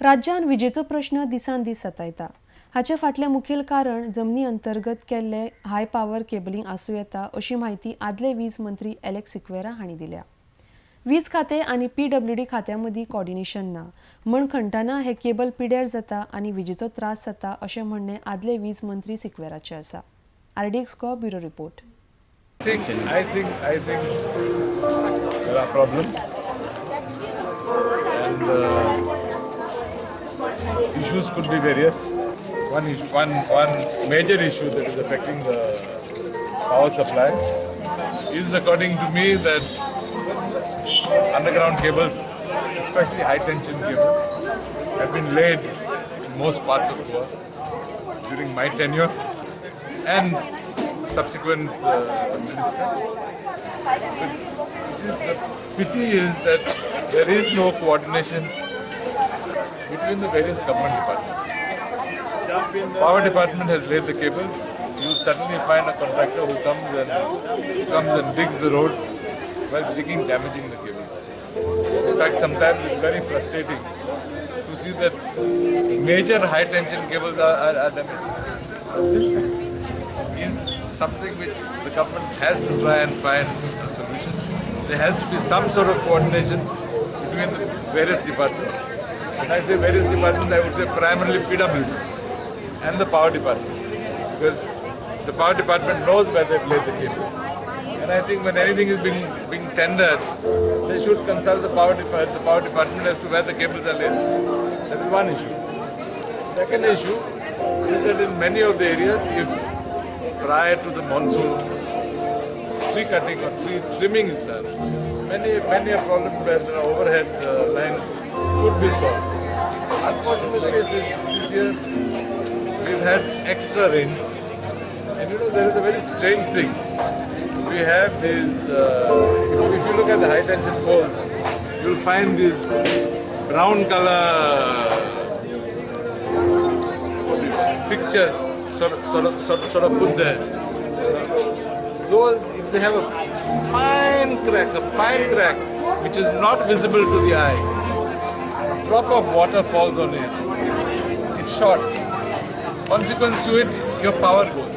राज्यांत विजेचो प्रश्न दिसान दीस सतायता. हाचे फाटलें मुखेल कारण जमनी अंतर्गत केल्ले हाय पावर केबलिंग आसूं येता अशी माहिती आदले वीज मंत्री एलेक्स सिक्वेरा हांणी दिल्या. वीज खातें आनी PWD खात्यां मदीं कॉर्डिनेशन ना म्हण खणटाना हे केबल पिड्यार जाता आनी विजेचो त्रास जाता अशें म्हणणें आदले वीज मंत्री सिक्वेराचें आसा. RDX Go bureau report. I think there are problems and issues could be various. One major issue that is affecting the power supply is, according to me, that underground cables, especially high tension cables, have been laid in most parts of Goa during my tenure and subsequent ministers. The pity is that there is no coordination between the various government departments. Power department has laid the cables. You will suddenly find a contractor who comes and digs the road while digging, damaging the cables. In fact, sometimes it's very frustrating to see that major high tension cables are damaged. This is something which the government has to try and find a solution. There has to be some sort of coordination between the various departments. When I say various departments, I would say primarily PWD and the power department, because the power department knows where they've laid the cables. And I think when anything is being tendered, they should consult the power department as to where the cables are laid. That is one issue. Second issue is that in many of the areas, if prior to the monsoon, tree cutting or tree trimming is done, many a problem where there are overhead lines could be solved. Unfortunately, this year we've had extra rains, and there is a very strange thing. We have these, if you look at the high tension poles, you'll find these brown color fixtures sort of put there. Those, if they have a fine crack which is not visible to the eye, a drop of water falls on it, it shorts. Consequence to it, your power goes.